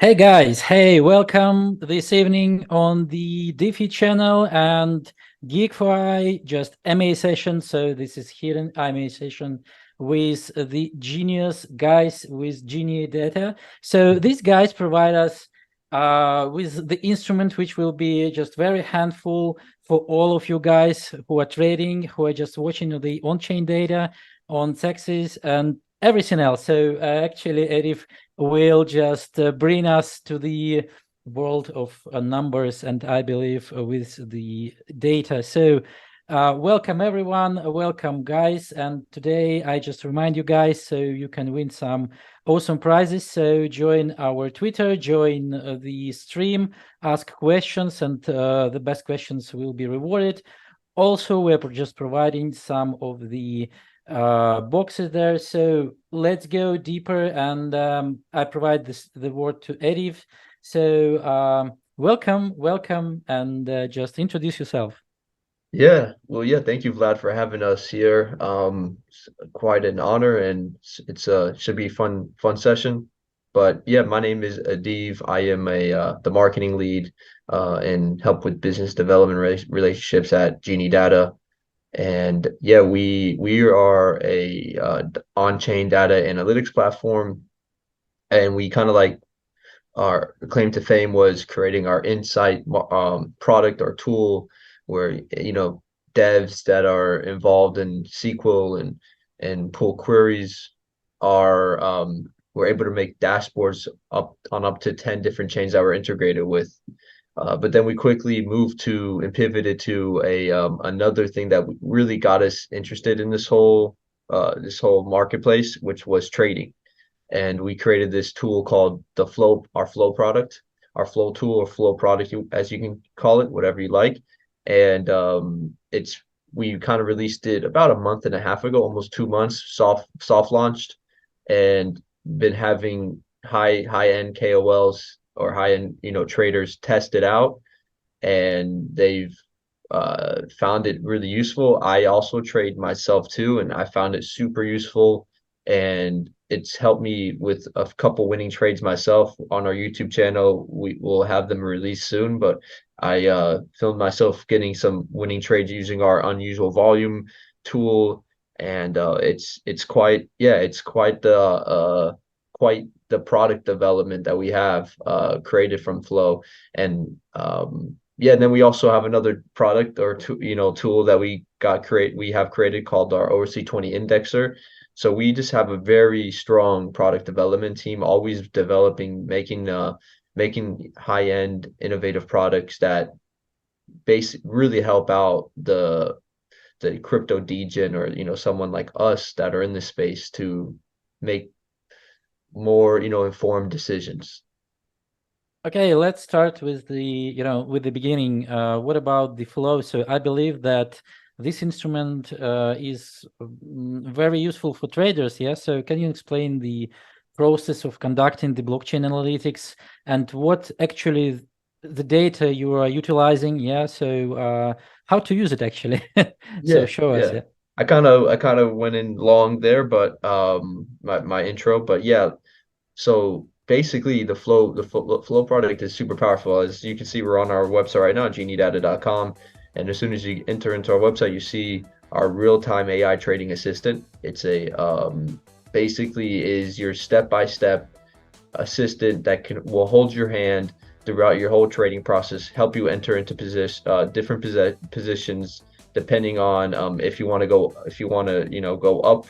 Hey guys, hey, welcome this evening on the DeFeed channel and GeekFi, just MA session. So this is here an MA session with the genius guys with GeniiData. So these guys provide us with the instrument, which will be just very handful for all of you guys who are trading, who are just watching the on-chain data on Texas and everything else. So actually, Adiv will just bring us to the world of numbers and I believe with the data. So welcome everyone, welcome guys. And today I just remind you guys so you can win some awesome prizes. So join our Twitter, join the stream, ask questions, and the best questions will be rewarded. Also, we're just providing some of the boxes there. So let's go deeper, and I provide the word to Adiv. So welcome, and just introduce yourself. Yeah, thank you, Vlad, for having us here. It's quite an honor, and it's should be a fun session. But yeah, my name is Adiv. I am a the marketing lead and help with business development relationships at GeniiData. And yeah, we are a on-chain data analytics platform, and we kind of like our claim to fame was creating our insight product or tool where devs that are involved in SQL and pull queries are we're able to make dashboards up to 10 different chains that we're integrated with. But then we quickly moved to and pivoted to a another thing that really got us interested in this whole marketplace, which was trading. And we created this tool called our flow product, our flow tool or flow product, as you can call it, whatever you like. And it's we kind of released it about a month and a half ago, almost 2 months, soft launched, and been having high end KOLs or high end traders test it out, and they've found it really useful. I also trade myself too, and I found it super useful, and it's helped me with a couple winning trades myself on our YouTube channel. We will have them released soon, but I filmed myself getting some winning trades using our unusual volume tool, and it's quite the product development that we have created from Flow. And yeah, and then we also have another product or tool that we have created called our ORC20 indexer. So we just have a very strong product development team, always developing, making high-end innovative products that really help out the crypto degen, or someone like us that are in this space to make more informed decisions. Okay, let's start with the beginning. What about the flow? So I believe that this instrument is very useful for traders. Yeah. So can you explain the process of conducting the blockchain analytics and what actually the data you are utilizing? Yeah. So how to use it actually? So Yeah, show us. yeah. Yeah. I kind of went in long there, but my intro, but yeah. So basically, the flow product is super powerful. As you can see, we're on our website right now, GeniiData.com, and as soon as you enter into our website, you see our real-time AI trading assistant. It's a basically is your step-by-step assistant that will hold your hand throughout your whole trading process, help you enter into different positions depending on if you want to go up,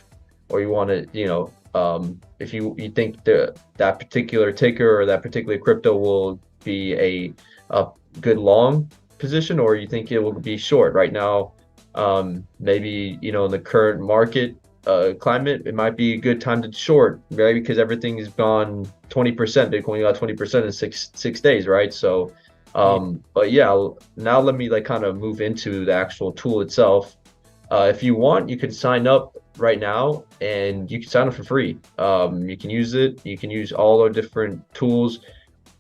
or you want to if you think that particular ticker or that particular crypto will be a good long position, or you think it will be short right now. Maybe in the current market climate, it might be a good time to short, right? Because everything has gone 20%. Bitcoin got 20% in six days, right? So, Yeah. but yeah, now let me like kind of move into the actual tool itself. If you want, you can sign up right now, and you can sign up for free. You can use it. You can use all our different tools.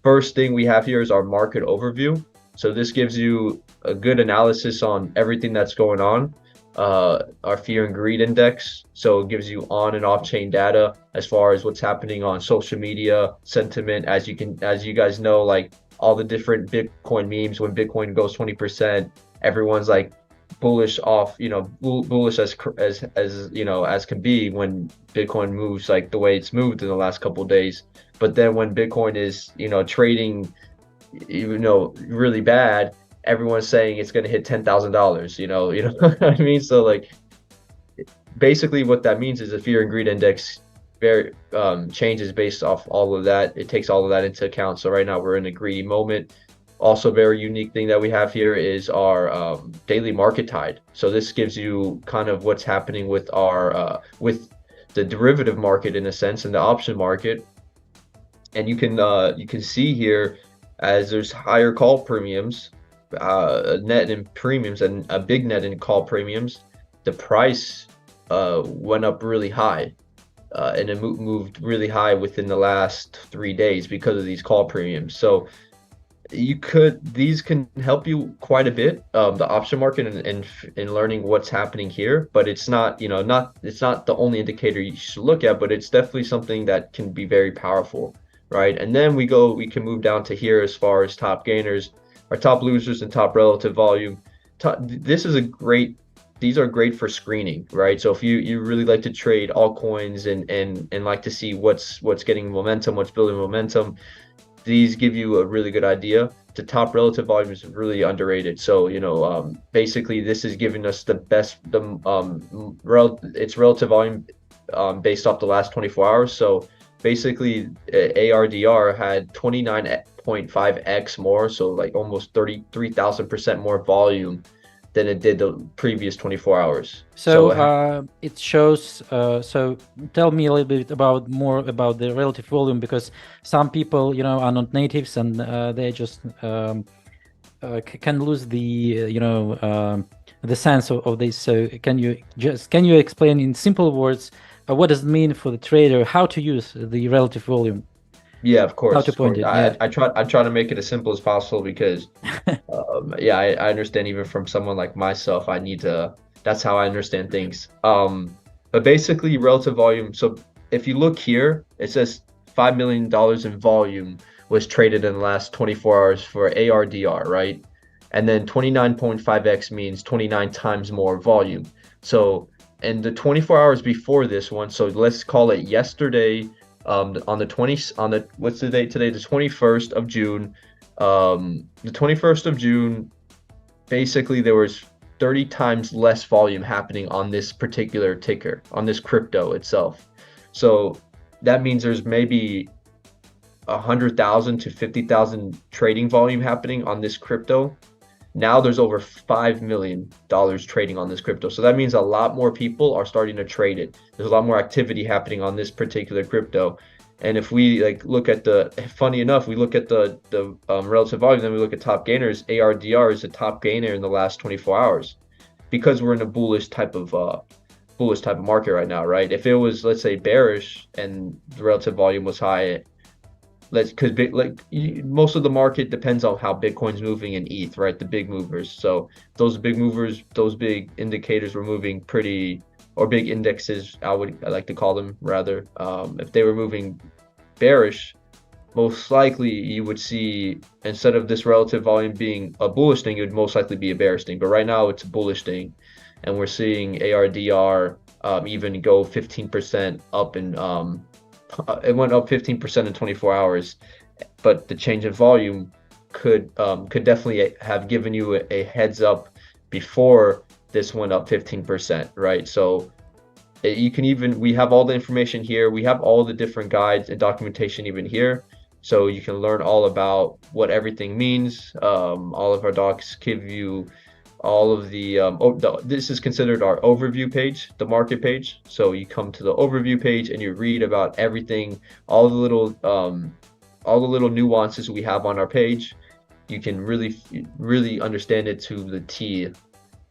First thing we have here is our market overview. So this gives you a good analysis on everything that's going on. our fear and greed index. So it gives you on and off chain data as far as what's happening on social media, sentiment. As you guys know, like all the different Bitcoin memes, when Bitcoin goes 20%, everyone's like bullish off, bullish as can be when Bitcoin moves like the way it's moved in the last couple of days. But then when Bitcoin is, trading, really bad, everyone's saying it's going to hit $10,000, what I mean? So like basically what that means is the fear and greed index very changes based off all of that. It takes all of that into account. So right now we're in a greedy moment. Also, very unique thing that we have here is our daily market tide. So this gives you kind of what's happening with our with the derivative market in a sense and the option market. And you can see here as there's higher call premiums, net in premiums and a big net in call premiums, the price went up really high, and it moved really high within the last 3 days because of these call premiums. So these can help you quite a bit, the option market and in learning what's happening here, but it's not, it's not the only indicator you should look at, but it's definitely something that can be very powerful, right? And then we can move down to here as far as top gainers, our top losers and top relative volume. These are great for screening, right? So if you really like to trade altcoins and like to see what's getting momentum, what's building momentum, these give you a really good idea. The top relative volume is really underrated. So, basically this is giving us it's relative volume based off the last 24 hours. So basically ARDR had 29.5x more, so like almost 33,000% more volume than it did the previous 24 hours. So it shows, so tell me a little bit more about the relative volume, because some people, are not natives and they just can lose the, the sense of this. So can you explain in simple words, what does it mean for the trader, how to use the relative volume? Yeah, of course. How to point it. Yeah. I try to make it as simple as possible because I understand even from someone like myself, that's how I understand things. But basically relative volume. So if you look here, it says $5 million in volume was traded in the last 24 hours for ARDR, right? And then 29.5x means 29 times more volume. So in the 24 hours before this one, so let's call it yesterday, on the what's the date today? The 21st of June. The 21st of June, basically there was 30 times less volume happening on this particular ticker, on this crypto itself. So that means there's maybe 100,000 to 50,000 trading volume happening on this crypto. Now there's over $5 million trading on this crypto. So that means a lot more people are starting to trade it. There's a lot more activity happening on this particular crypto. And if we look at funny enough, we look at the relative volume, then we look at top gainers. ARDR is the top gainer in the last 24 hours because we're in a bullish type of market right now, right? If it was, let's say, bearish and the relative volume was high, because most of the market depends on how Bitcoin's moving in ETH, right? The big movers. So those big movers, those big indicators were moving or big indexes, I like to call them rather. If they were moving bearish, most likely you would see, instead of this relative volume being a bullish thing, it would most likely be a bearish thing. But right now it's a bullish thing, and we're seeing ARDR even go 15% up and it went up 15% in 24 hours, but the change in volume could definitely have given you a heads up before this went up 15%, right? So we have all the information here. We have all the different guides and documentation even here. So you can learn all about what everything means. All of our docs give you all of this is considered our overview page, the market page. So you come to the overview page and you read about everything, all the little nuances we have on our page. You can really understand it to the T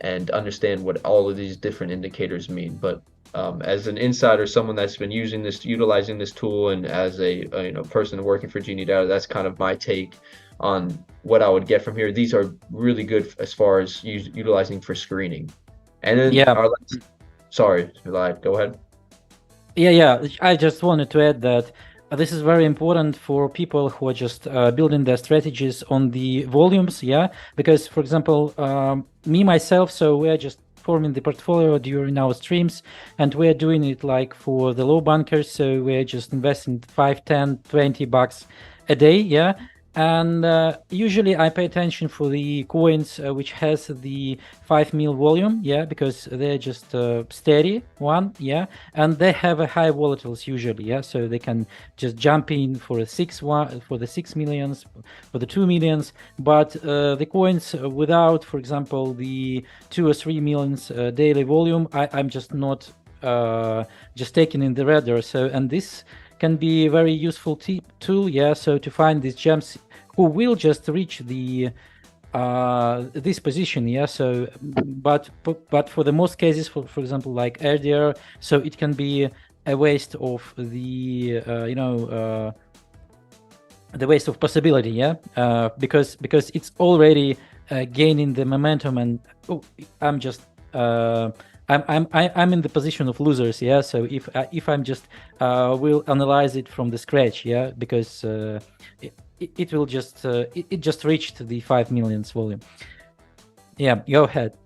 and understand what all of these different indicators mean. But as an insider, someone that's been utilizing this tool, and as a person working for GeniiData, that's kind of my take on what I would get from here. These are really good as far as utilizing for screening. And then Yeah. our sorry, Vlad, go ahead. Yeah. I just wanted to add that this is very important for people who are just building their strategies on the volumes. Yeah, because for example, me myself, so we're just forming the portfolio during our streams, and we're doing it like for the low bunkers. So we're just investing 5, 10, $20 a day. Yeah. And usually I pay attention for the coins which has the 5 mil volume, yeah, because they're just steady one, yeah, and they have a high volatiles usually, yeah, so they can just jump in for a 6 millions, for the 2 millions, but the coins without, for example, the 2 or 3 millions daily volume, I'm just not just taking in the radar. So, and this can be a very useful tool, yeah, so to find these gems who will just reach the this position, yeah, so but for the most cases, for example, like earlier, so it can be a waste of the the waste of possibility, yeah, because it's already gaining the momentum, and I'm just I'm in the position of losers, yeah, so if I'm just will analyze it from the scratch, yeah, because it will just it just reached the 5 millions volume. Yeah, go ahead.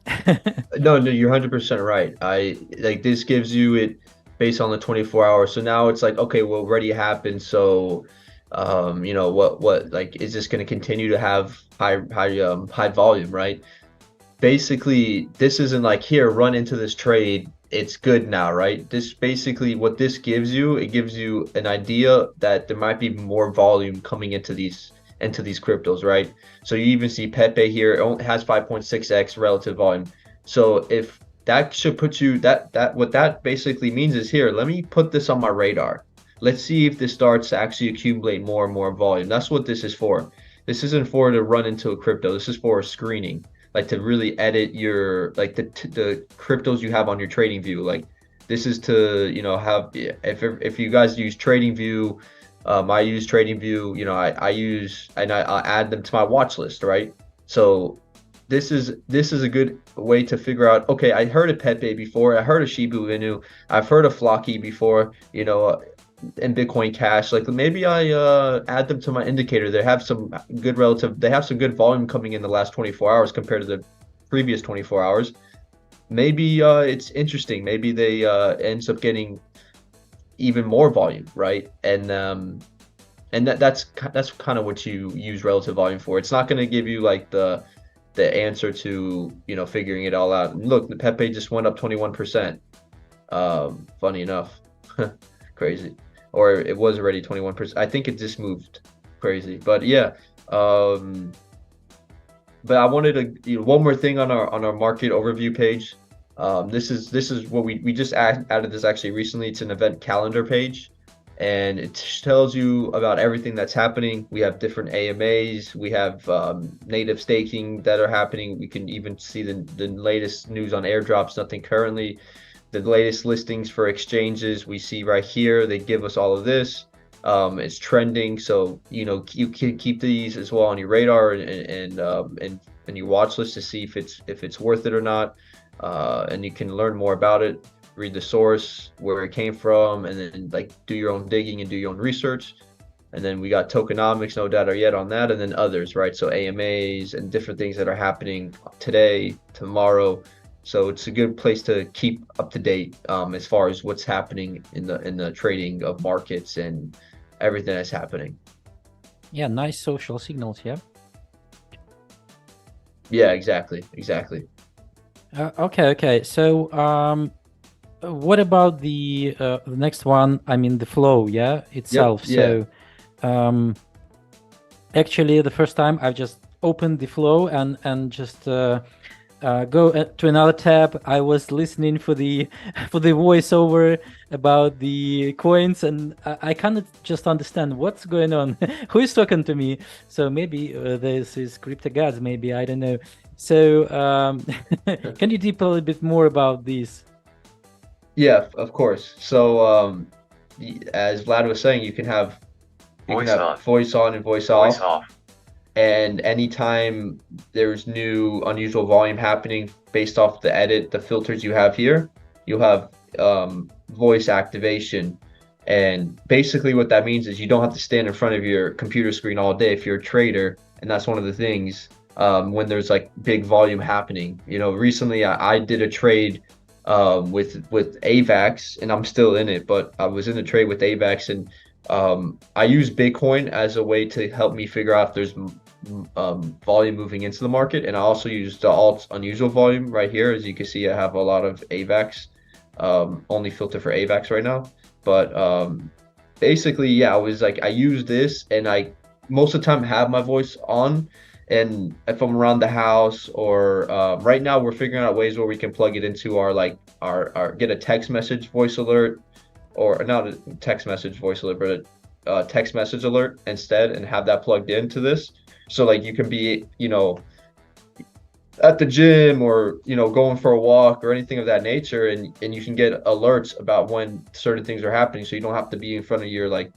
No, no, you're 100% right. I like this gives you it based on the 24 hours. So now it's like, okay, well, already happened. So, what, like, is this going to continue to have high volume, right? Basically, this isn't like here, run into this trade. It's good now, right? This basically what this gives you, it gives you an idea that there might be more volume coming into these cryptos, right? So you even see Pepe here, it only has 5.6x relative volume. So if that should put you that what that basically means is here, let me put this on my radar. Let's see if this starts to actually accumulate more and more volume. That's what this is for. This isn't for to run into a crypto. This is for screening, like to really edit your like the cryptos you have on your trading view. Like this is to have if you guys use trading view, I use trading view, I use and I add them to my watch list, right? So this is a good way to figure out, okay, I heard of Pepe before, I heard of Shibu Inu, I've heard of Flocky before, and Bitcoin Cash. Like maybe I add them to my indicator. They have some good volume coming in the last 24 hours compared to the previous 24 hours. Maybe it's interesting. Maybe they ends up getting even more volume, right? And that's kind of what you use relative volume for. It's not going to give you like the answer to figuring it all out. And look, the Pepe just went up 21%. Funny enough, crazy. Or it was already 21%. I think it just moved crazy. But yeah, but I wanted to one more thing on our market overview page. This is what we just added this actually recently. It's an event calendar page, and it tells you about everything that's happening. We have different AMAs, we have native staking that are happening. We can even see the latest news on airdrops. Nothing currently. The latest listings for exchanges we see right here. They give us all of this. It's trending, so you can keep these as well on your radar and your watch list to see if it's worth it or not. And you can learn more about it, read the source, where it came from, and then like do your own digging and do your own research. And then we got tokenomics, no data yet on that, and then others, right? So AMAs and different things that are happening today, tomorrow. So it's a good place to keep up to date as far as what's happening in the trading of markets and everything that's happening. Yeah, nice social signals, yeah. Yeah, exactly. Okay. So, what about the next one? I mean, the flow, yeah, Yep. itself. Yeah. So, actually, the first time I've just opened the flow and just go to another tab. I was listening for the for the voiceover about the coins, and I cannot just understand what's going on. Who is talking to me? So maybe this is crypto gods. Maybe I don't know. So can you deep a little bit more about this? Yeah, of course. So as Vlad was saying, you can have Voice on. voice on and voice Voice off. off. And anytime there's new unusual volume happening based off the filters you have here, you'll have voice activation. And basically what that means is you don't have to stand in front of your computer screen all day if you're a trader. And that's one of the things when there's like big volume happening. You know, recently I did a trade with AVAX, and I'm still in it, but I was in a trade with AVAX, and I use Bitcoin as a way to help me figure out if there's volume moving into the market. And I also use the alt unusual volume right here. As you can see, I have a lot of AVAX, only filter for AVAX right now. But basically, yeah, I was like, I use this, and I most of the time have my voice on. And if I'm around the house, or right now we're figuring out ways where we can plug it into our get a text message voice alert, or not a text message voice alert, but a text message alert instead, and have that plugged into this. So like you can be, you know, at the gym, or, you know, going for a walk or anything of that nature, and you can get alerts about when certain things are happening, so you don't have to be in front of your like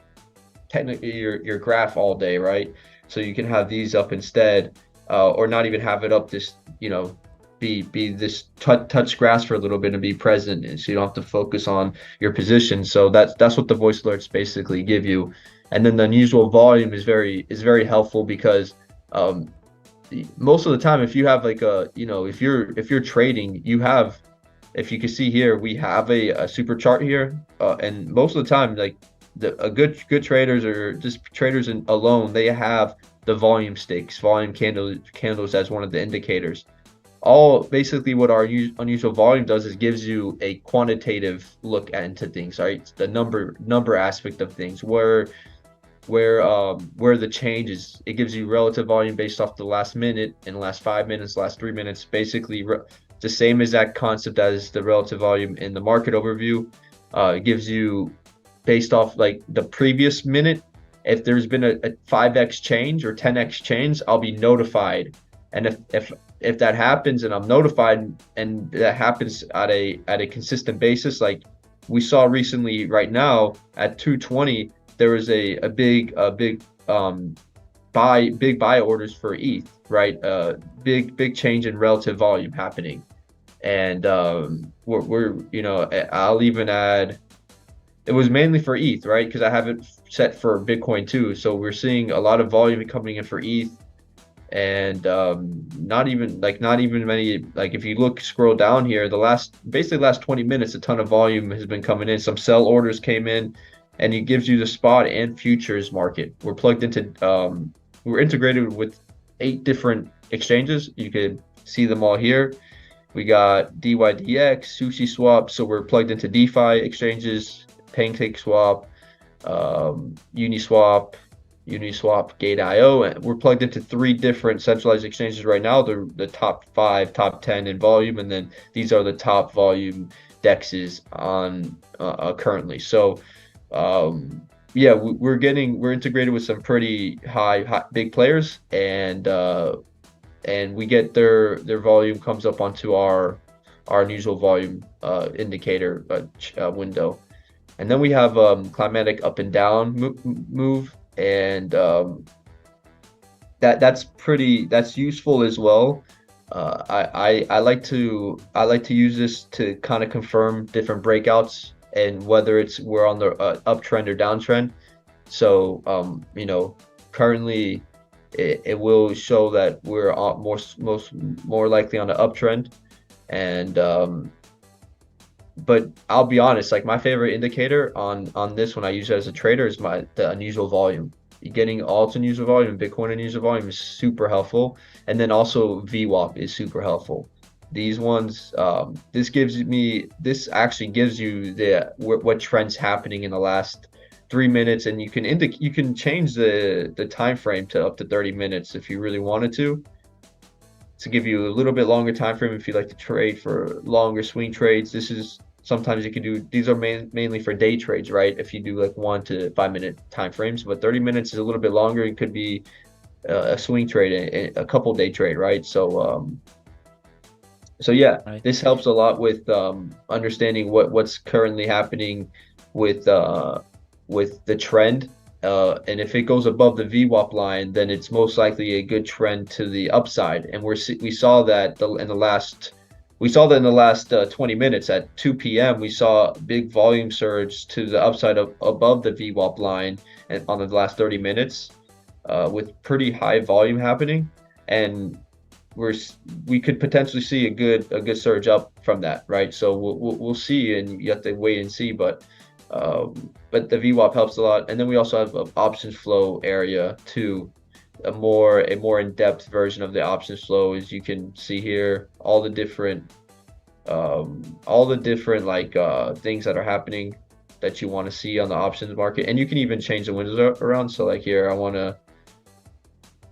technically your graph all day, right? So you can have these up instead, or not even have it up, this, you know, be this touch grass for a little bit and be present, and so you don't have to focus on your position. So that's what the voice alerts basically give you. And then the unusual volume is very helpful because um, most of the time, if you have like a, you know, if you're trading, you have, if you can see here, we have a super chart here, and most of the time, like a good traders, or just traders alone, they have the volume stakes, volume candles as one of the indicators. All basically what our unusual volume does is gives you a quantitative look into things, right? The number aspect of things, where the change is. It gives you relative volume based off the last minute and last 5 minutes, last 3 minutes, basically the same exact concept as the relative volume in the market overview. It gives you based off like the previous minute. If there's been a 5x change or 10x change, I'll be notified. And if that happens and I'm notified, and that happens at a consistent basis, like we saw recently right now at 220, there was a big big buy orders for ETH, right? Big change in relative volume happening. And we're you know, I'll even add, it was mainly for ETH, right? Because I have it set for Bitcoin too. So we're seeing a lot of volume coming in for ETH, and not even many. Like if you scroll down here, basically last 20 minutes, a ton of volume has been coming in. Some sell orders came in, and it gives you the spot and futures market. We're plugged into, we're integrated with 8 different exchanges. You could see them all here. We got DYDX, Sushi Swap. So we're plugged into DeFi exchanges, PancakeSwap, Uniswap, Gate.io, and we're plugged into 3 different centralized exchanges right now. They're the top 5, top 10 in volume, and then these are the top volume dexes on currently. So yeah, we're integrated with some pretty high big players, and we get their volume comes up onto our unusual volume indicator window. And then we have climatic up and down move, and that's useful as well. I like to use this to kind of confirm different breakouts, and whether we're on the uptrend or downtrend. So you know, currently it will show that we're more likely on the uptrend. And but I'll be honest, like my favorite indicator on this when I use it as a trader is the unusual volume. Getting alt unusual volume and Bitcoin unusual volume is super helpful, and then also VWAP is super helpful. These ones, this actually gives you what trends happening in the last 3 minutes, and you can change the time frame to up to 30 minutes if you really wanted to give you a little bit longer time frame if you like to trade for longer swing trades. This is sometimes you can do, these are mainly for day trades, right? If you do like 1 to 5 minute time frames, but 30 minutes is a little bit longer. It could be a swing trade, a couple day trade, right? So so yeah, Right. this helps a lot with understanding what's currently happening with the trend And if it goes above the VWAP line, then it's most likely a good trend to the upside. And we saw that in the last 20 minutes at 2 p.m. We saw a big volume surge to the upside above the VWAP line and on the last 30 minutes, with pretty high volume happening, and we could potentially see a good surge up from that, right? So we'll see, and you have to wait and see, but the VWAP helps a lot, and then we also have an options flow area too, a more in-depth version of the options flow. As you can see here, all the different like things that are happening that you want to see on the options market, and you can even change the windows around. So like here,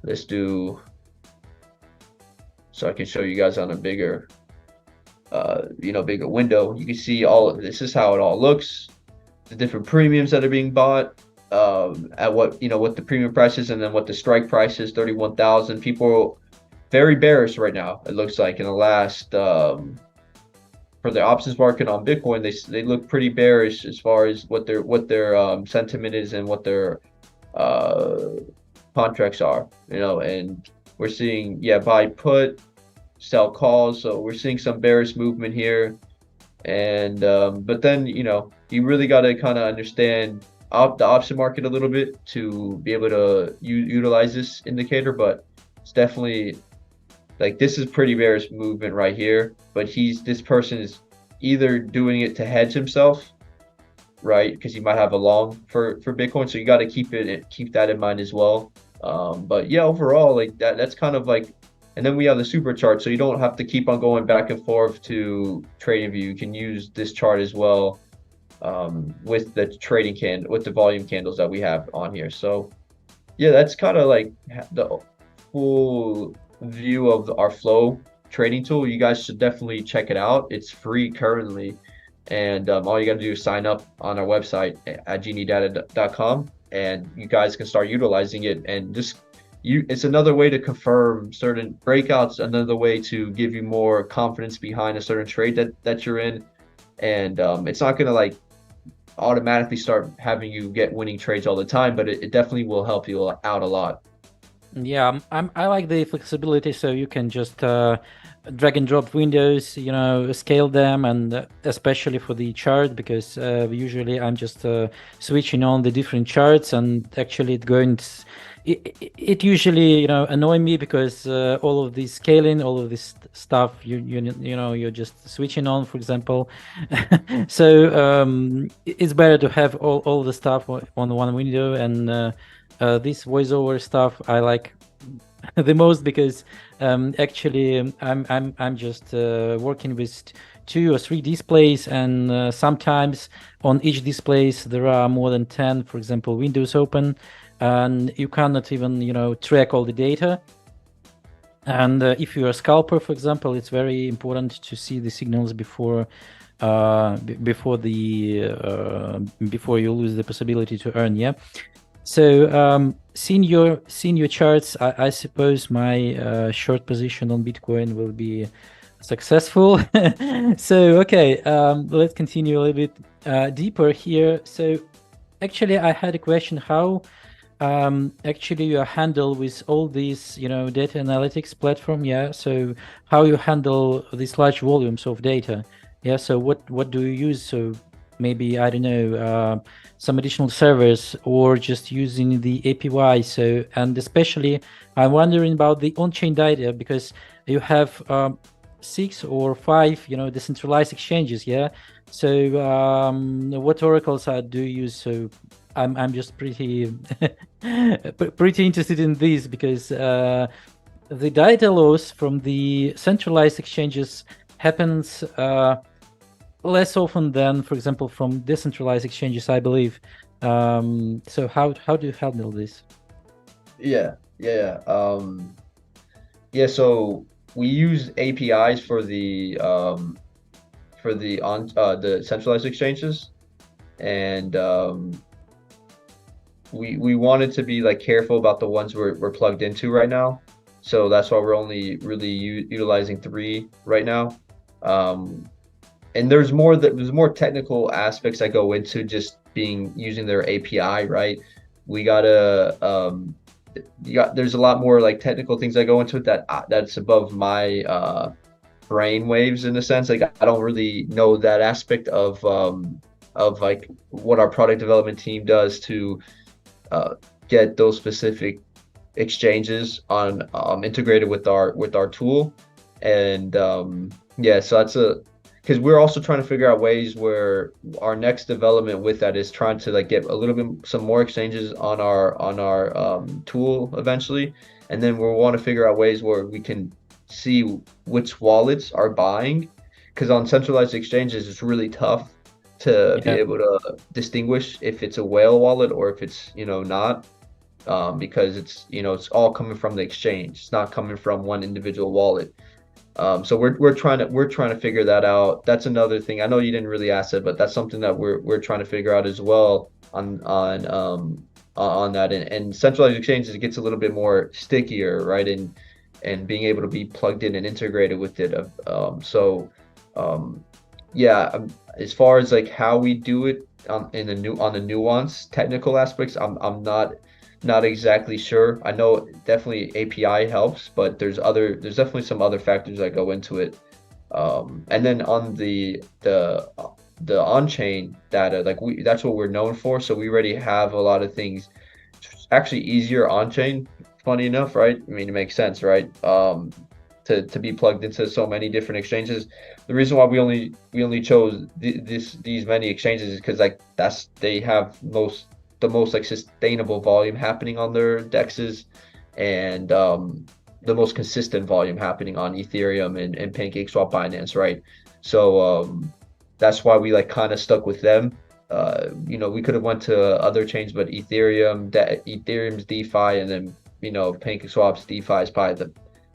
let's do, so I can show you guys on a bigger bigger window. You can see this is how it all looks, the different premiums that are being bought, at what the premium price is, and then what the strike price is, 31,000. People very bearish right now, it looks like. In the last for the options market on Bitcoin, they look pretty bearish as far as what their sentiment is and what their contracts are, and we're seeing, buy put, sell calls. So we're seeing some bearish movement here, and but then you really got to kind of understand the option market a little bit to be able to utilize this indicator. But it's definitely, like, this is pretty bearish movement right here, but this person is either doing it to hedge himself, right? Because he might have a long for Bitcoin, so you got to keep that in mind as well. But yeah, overall, like that's kind of like, and then we have the super chart, so you don't have to keep on going back and forth to TradingView. You can use this chart as well, with the volume candles that we have on here. So yeah, that's kind of like the full view of our flow trading tool. You guys should definitely check it out. It's free currently, and all you got to do is sign up on our website at GeniiData.com, and you guys can start utilizing it. And it's another way to confirm certain breakouts, another way to give you more confidence behind a certain trade that you're in, and it's not going to like automatically start having you get winning trades all the time, but it definitely will help you out a lot. Yeah, I like the flexibility, so you can just drag and drop windows, scale them, and especially for the chart, because usually I'm just switching on the different charts, and actually it usually annoy me, because all of this scaling, all of this stuff, you're just switching on, for example. So it's better to have all the stuff on one window, and this voiceover stuff I like the most, because actually I'm just working with 2 or 3 displays, and sometimes on each displays there are more than 10, for example, windows open, and you cannot even track all the data. And if you're a scalper, for example, it's very important to see the signals before before you lose the possibility to earn. Yeah. So seeing your charts, I suppose my short position on Bitcoin will be successful. So okay, let's continue a little bit deeper here. So actually, I had a question: how actually you handle with all these data analytics platform? Yeah. So how you handle these large volumes of data? Yeah. So what do you use? So maybe, I don't know, some additional servers, or just using the API. So, and especially I'm wondering about the on-chain data, because you have 6 or 5 decentralized exchanges. Yeah. So what oracles do you use? So I'm just pretty pretty interested in this, because the data loss from the centralized exchanges happens less often than, for example, from decentralized exchanges, I believe. So how do you handle this? Yeah. So we use APIs for the centralized exchanges, and we wanted to be like careful about the ones we're plugged into right now. So that's why we're only really utilizing 3 right now. And there's more technical aspects that go into just using their API, right? we gotta there's a lot more like technical things that go into it that that's above my brain waves in a sense. Like I don't really know that aspect of like what our product development team does to uh, get those specific exchanges on integrated with our tool. And yeah, so that's a because we're also trying to figure out ways where our next development with that is trying to like get a little bit some more exchanges on our tool eventually, and then we'll want to figure out ways where we can see which wallets are buying, because on centralized exchanges it's really tough to be Yeah. able to distinguish if it's a whale wallet or if it's not, because it's it's all coming from the exchange. It's not coming from one individual wallet. So we're trying to figure that out. That's another thing. I know you didn't really ask it, but that's something that we're trying to figure out as well on that. And centralized exchanges, it gets a little bit more stickier, right? And being able to be plugged in and integrated with it. Um, yeah, as far as like how we do it on the nuance technical aspects, I'm not exactly sure. I know definitely API helps, but there's definitely some other factors that go into it. And then on the on-chain data, like that's what we're known for. So we already have a lot of things actually easier on-chain, funny enough, right? I mean, it makes sense, right? To be plugged into so many different exchanges. The reason why we only chose these many exchanges is because like they have the most like sustainable volume happening on their dexes, and the most consistent volume happening on Ethereum and PancakeSwap Binance, right? So that's why we like kind of stuck with them. We could have went to other chains, but Ethereum's DeFi, and then PancakeSwap's DeFi is probably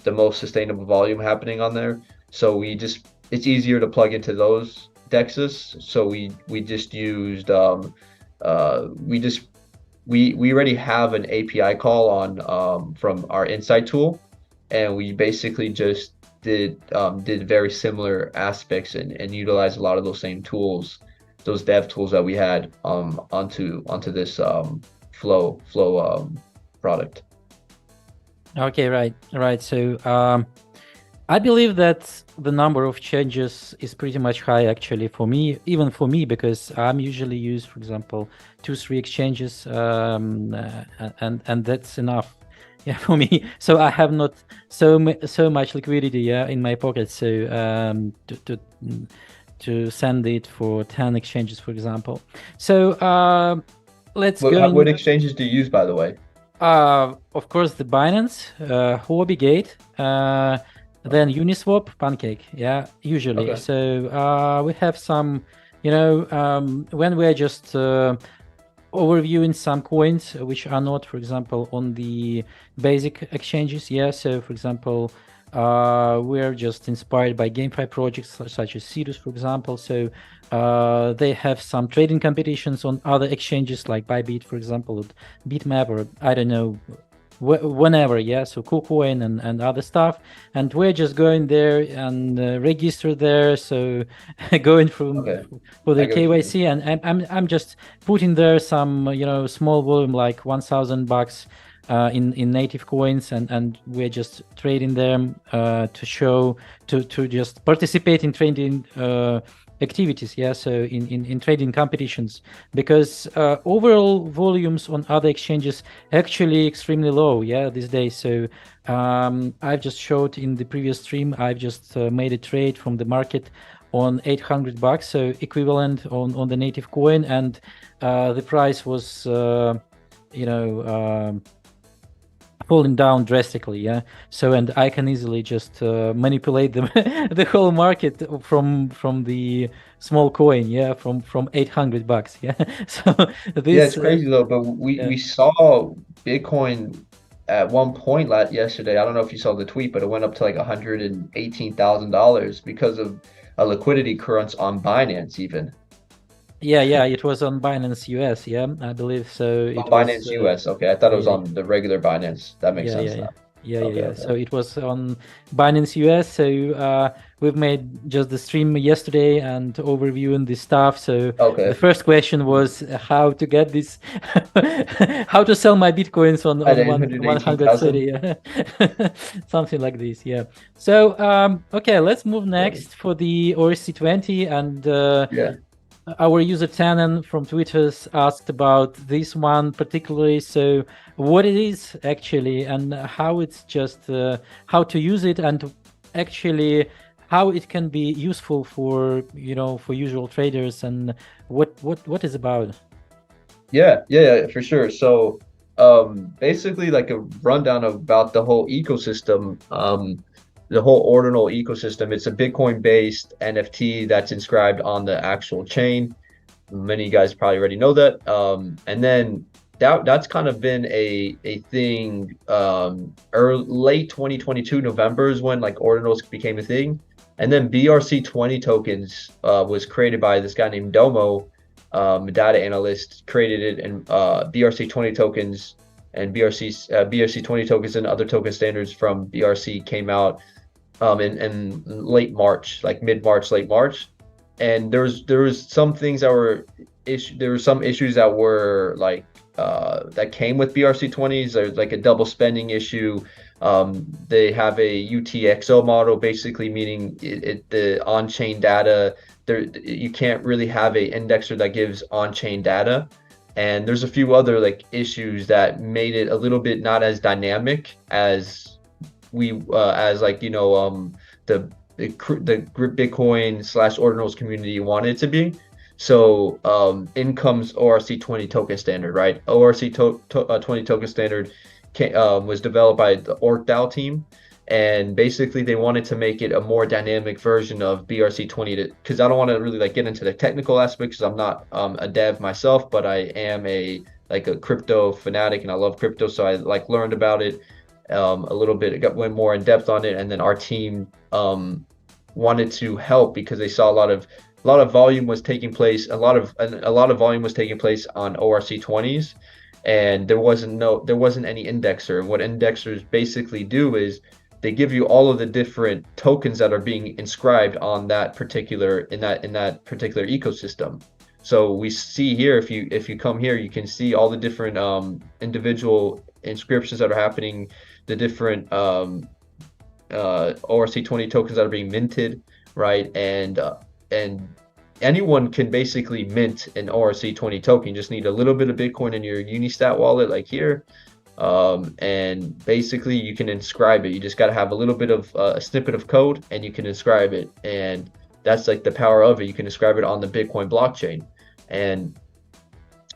the most sustainable volume happening on there. So it's easier to plug into those dexes. So we just used we just we already have an API call on from our insight tool, and we basically just did very similar aspects and utilize a lot of those same tools, those dev tools that we had onto this flow product. Okay, right. So I believe that the number of changes is pretty much high actually for me, even for me, because I'm usually use, for example, 2, 3 exchanges, and that's enough. Yeah, for me. So I have not so much liquidity, yeah, in my pocket. So to send it for 10 exchanges, for example. So let's go. What exchanges do you use, by the way? Of course, the Binance, Huobi then Uniswap, Pancake. Yeah, usually. Okay. So we have some, when we're just overviewing some coins which are not, for example, on the basic exchanges. Yeah. So, for example, we're just inspired by GameFi projects such as Cirrus, for example. So they have some trading competitions on other exchanges like Bybit, for example, or Bitmap, or I don't know, whenever. Yeah, so KuCoin and other stuff, and we're just going there and register there. So going from Okay. for the I get what you mean. KYC, and I'm just putting there some small volume like $1,000 in native coins, and we're just trading them to show to just participate in trading activities. Yeah, so in trading competitions, because overall volumes on other exchanges actually extremely low, yeah, these days. So I've just showed in the previous stream, I've just made a trade from the market on $800, so equivalent on the native coin, and the price was falling down drastically. Yeah, so and I can easily just manipulate the whole market from the small coin, yeah, from $800. Yeah, so Yeah, this it's crazy though, but yeah. we saw Bitcoin at one point yesterday. I don't know if you saw the tweet, but it went up to like $118,000 because of a liquidity crunch on Binance even. Yeah, it was on Binance US, yeah, I believe so. On It was Binance US. Okay, I thought it was yeah. on the regular Binance. That makes Yeah, sense yeah, yeah. now. Yeah, yeah, Okay, yeah. okay. So it was on Binance US. So we've made just the stream yesterday and overviewing this stuff. So the Okay. first question was how to get this, how to sell my bitcoins on At 130, 818,000. yeah. Something like this, yeah. So okay, let's move next for the ORC20, and Yeah. our user Tannen from Twitter asked about this one particularly. So what it is actually, and how it's just how to use it, and actually how it can be useful for for usual traders, and what is about. Yeah, for sure. So, basically, like a rundown about the whole ecosystem, the whole Ordinal ecosystem. It's a Bitcoin-based NFT that's inscribed on the actual chain. Many of you guys probably already know that. And then that's kind of been a thing. Early late 2022 November is when like ordinals became a thing, and then BRC20 tokens was created by this guy named Domo, a data analyst, created it, and BRC20 tokens and BRC20 tokens and other token standards from BRC came out in late March, like mid March, late March, and there was some things that were there were some issues that were like that came with BRC20s. There's like a double spending issue. They have a UTXO model, basically meaning the on-chain data. There, you can't really have a indexer that gives on-chain data. And there's a few other like issues that made it a little bit not as dynamic as as like the Bitcoin slash ordinals community wanted it to be. So in comes ORC20 token standard, right? ORC20 token standard was developed by the ORCDAO team, and basically they wanted to make it a more dynamic version of BRC20 because I don't want to really like get into the technical aspects because I'm not a dev myself, but I am a crypto fanatic and I love crypto, so I like learned about it a little bit, went more in depth on it, and then our team wanted to help because they saw a lot of volume was taking place, a lot of volume was taking place on ORC20s, and there wasn't any indexer. What indexers basically do is they give you all of the different tokens that are being inscribed on that particular in that particular ecosystem. So we see here, if you come here, you can see all the different individual inscriptions that are happening, the different ORC20 tokens that are being minted, right? And anyone can basically mint an ORC20 token. You just need a little bit of Bitcoin in your Unistat wallet, like here, and basically you can inscribe it. You just got to have a little bit of a snippet of code, and you can inscribe it. And that's like the power of it. You can inscribe it on the Bitcoin blockchain, and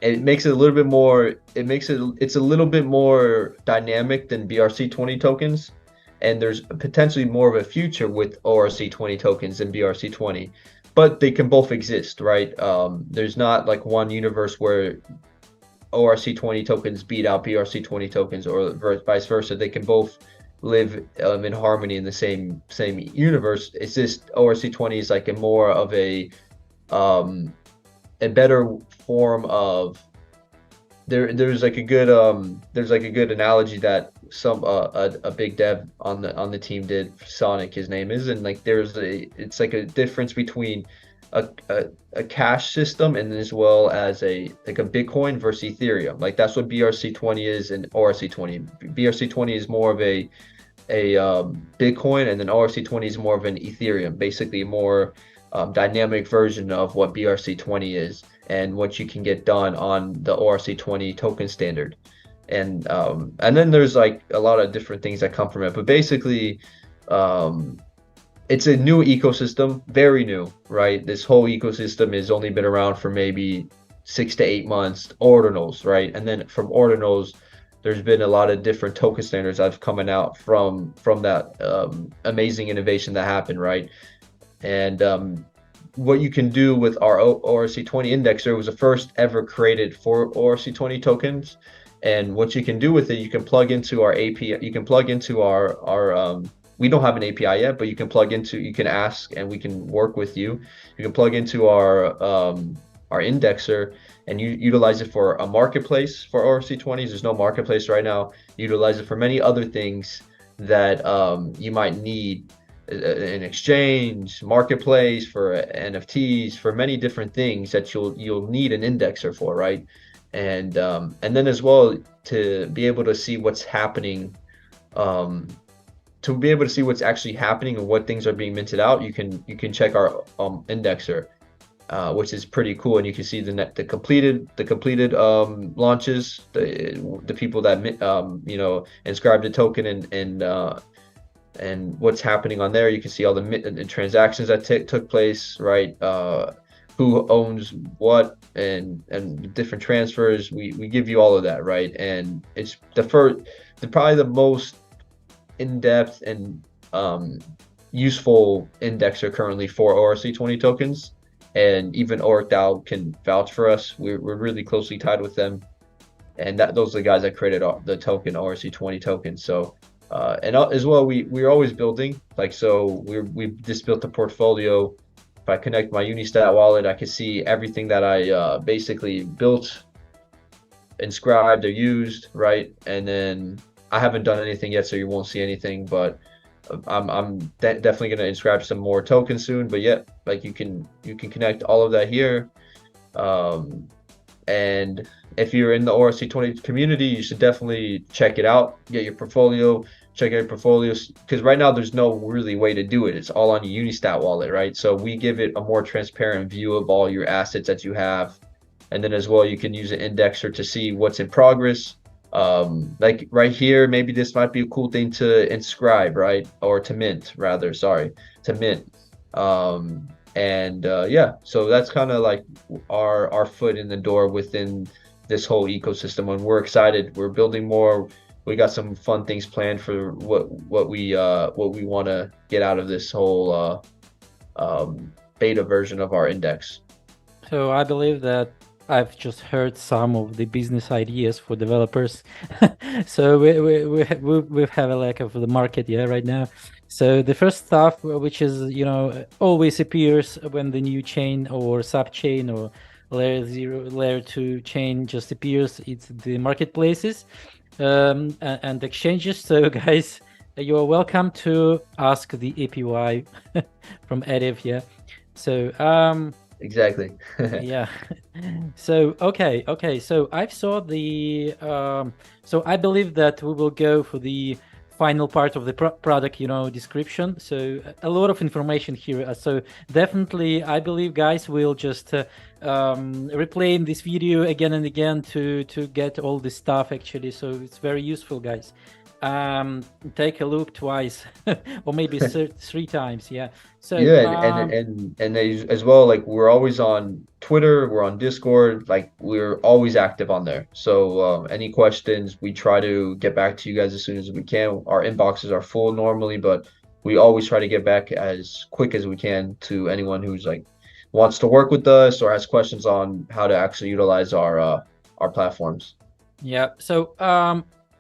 it makes it a little bit more. It's a little bit more dynamic than BRC20 tokens, and there's potentially more of a future with ORC20 tokens than BRC20, but they can both exist, right? There's not like one universe where ORC20 tokens beat out BRC20 tokens or vice versa. They can both live in harmony in the same universe. It's just ORC20 is like a more of a better form of there's like a good analogy that some a big dev on the team did, Sonic his name is, and like it's like a difference between a cash system and as well as a Bitcoin versus Ethereum. Like that's what BRC20 is and ORC20. BRC20 is more of a Bitcoin, and then ORC20 is more of an Ethereum, basically a more dynamic version of what BRC20 is and what you can get done on the ORC20 token standard. And then there's like a lot of different things that come from it, but basically it's a new ecosystem, very new, right? This whole ecosystem has only been around for maybe 6 to 8 months, ordinals, right? And then from ordinals, there's been a lot of different token standards that have coming out from that amazing innovation that happened, right? And what you can do with our ORC20 indexer was the first ever created for ORC20 tokens. And what you can do with it, you can plug into our API, you can plug into our we don't have an API yet, but you can ask and we can work with you. You can plug into our indexer and you utilize it for a marketplace for ORC20s. There's no marketplace right now. Utilize it for many other things that you might need an exchange, marketplace for NFTs, for many different things that you'll need an indexer for, right? And then as well to be able to see what's happening, um, to be able to see what's actually happening and what things are being minted out, you can check our indexer, which is pretty cool, and you can see the completed launches, the people that inscribed the token, and what's happening on there. You can see all the transactions that took place, right? Who owns what, and different transfers. We give you all of that, right? And it's probably the most in-depth and useful indexer currently for ORC20 tokens. And even ORCDAO can vouch for us. We're really closely tied with them, and those are the guys that created the token ORC20 token. So and as well, we're always building. Like, so we just built a portfolio. If I connect my Unistat wallet, I can see everything that I basically built, inscribed, or used, right? And then I haven't done anything yet, so you won't see anything. But I'm definitely gonna inscribe some more tokens soon. But yeah, like you can connect all of that here. Um, and if you're in the ORC20 community, you should definitely check it out. Get your portfolio, check out your portfolios, because right now there's no really way to do it. It's all on your Unistat wallet, right? So we give it a more transparent view of all your assets that you have. And then as well, you can use an indexer to see what's in progress. Like right here, maybe this might be a cool thing to inscribe, right? Or to mint, rather, sorry, to mint. Yeah, so that's kind of like our foot in the door within this whole ecosystem, and we're excited. We're building more. We got some fun things planned for what we want to get out of this whole beta version of our index. So I believe that I've just heard some of the business ideas for developers. So we have a lack of the market, yeah, right now. So the first stuff, which is, always appears when the new chain or sub chain or layer 0, layer 2 chain just appears, it's the marketplaces and exchanges. So guys, you're welcome to ask the APY from Adiv, yeah. So Exactly. yeah. So okay, so I saw the so I believe that we will go for the final part of the product, description. So a lot of information here. So definitely, I believe, guys, will just replay this video again and again to get all this stuff, actually. So it's very useful, guys. Take a look twice or maybe 3 times, yeah. So yeah, and as well, like, we're always on Twitter, we're on Discord, like we're always active on there. So any questions, we try to get back to you guys as soon as we can. Our inboxes are full normally, but we always try to get back as quick as we can to anyone who's like wants to work with us or has questions on how to actually utilize our platforms. Yeah, so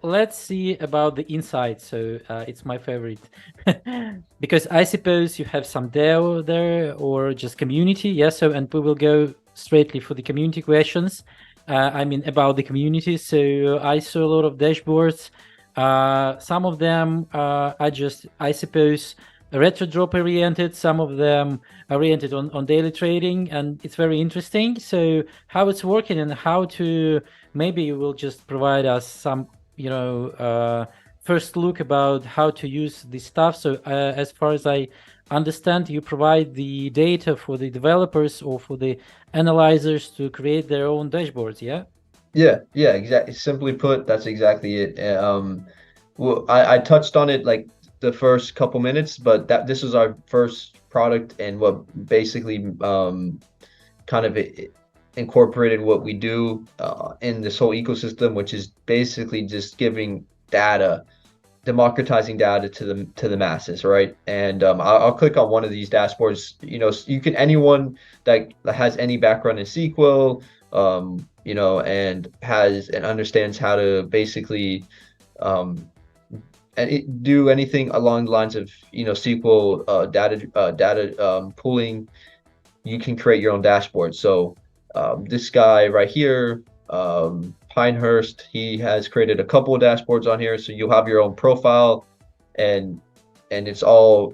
let's see about the inside. So it's my favorite because I suppose you have some DAO there or just community. Yeah, so and we will go straightly for the community questions. I mean, about the community. So I saw a lot of dashboards. Some of them are just, I suppose, retro drop oriented. Some of them are oriented on daily trading, and it's very interesting. So how it's working and how to, maybe you will just provide us some first look about how to use this stuff. So as far as I understand, you provide the data for the developers or for the analyzers to create their own dashboards, yeah? Yeah, exactly. Simply put, that's exactly it. Well, I touched on it like the first couple minutes, but this was our first product, and what basically kind of incorporated what we do in this whole ecosystem, which is basically just giving data, democratizing data to the masses, right? And I'll click on one of these dashboards. You can, anyone that has any background in SQL, and has and understands how to basically do anything along the lines of SQL data pooling. You can create your own dashboard. So this guy right here, Pinehurst, he has created a couple of dashboards on here. So you'll have your own profile, and it's all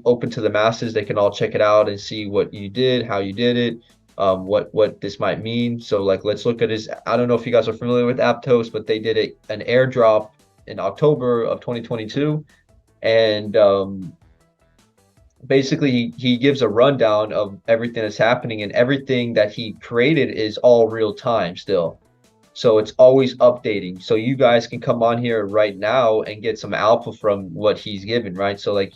open to the masses. They can all check it out and see what you did, how you did it, what this might mean. So like, let's look at his. I don't know if you guys are familiar with Aptos, but they did an airdrop in October of 2022, and basically he gives a rundown of everything that's happening, and everything that he created is all real time still. So it's always updating. So you guys can come on here right now and get some alpha from what he's given, right? So like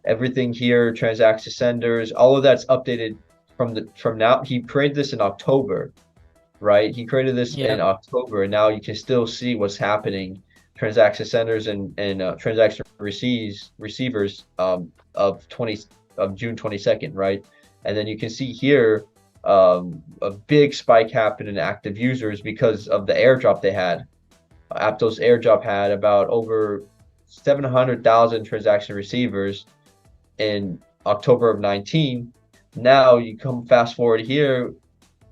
everything here, transaction senders, all of that's updated from now. He created this in October, right? He created this Yeah. in October, and now you can still see what's happening. Transaction senders and transaction receivers of 20 of June 22nd, right? And then you can see here a big spike happened in active users because of the airdrop they had. Aptos airdrop had about over 700,000 transaction receivers in October of 19. Now you come fast forward here,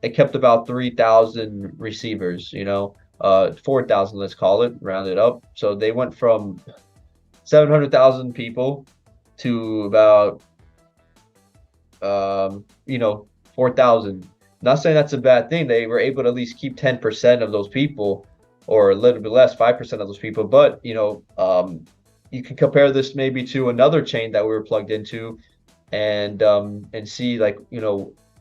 it kept about 3,000 receivers, 4,000, let's call it, round it up. So they went from 700,000 people to about, 4,000. Not saying that's a bad thing. They were able to at least keep 10% of those people, or a little bit less, 5% of those people. But, you can compare this maybe to another chain that we were plugged into, and see, like,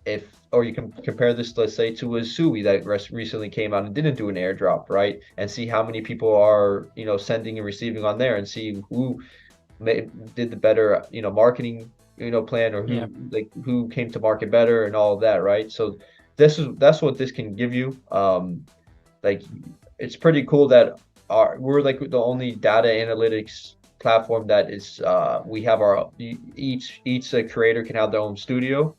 if, or you can compare this, let's say, to a Sui that recently came out and didn't do an airdrop, right? And see how many people are, sending and receiving on there, and see who did the better, marketing, plan, or who came to market better, and all of that, right? So that's what this can give you. Like, it's pretty cool that we're like the only data analytics platform that is we have our each creator can have their own studio,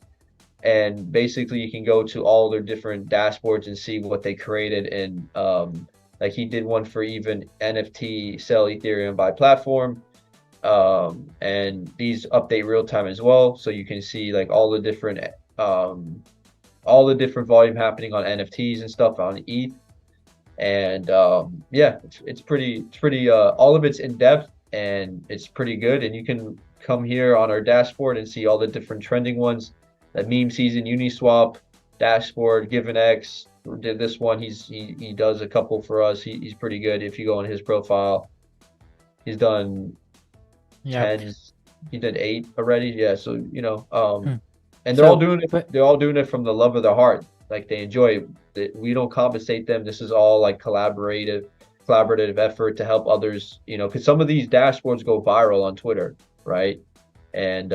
and basically you can go to all their different dashboards and see what they created. And like, he did one for even NFT sell Ethereum by platform, and these update real time as well, so you can see like all the different volume happening on NFTs and stuff on ETH. And yeah, it's pretty all of it's in depth, and it's pretty good. And you can come here on our dashboard and see all the different trending ones. That meme season, Uniswap dashboard, GivenX did this one. He does a couple for us. He's pretty good. If you go on his profile, he's done 10. He did 8 already. Yeah, so and they're all doing it from the love of their heart. Like, they enjoy it. We don't compensate them. This is all like collaborative effort to help others, because some of these dashboards go viral on Twitter, right? And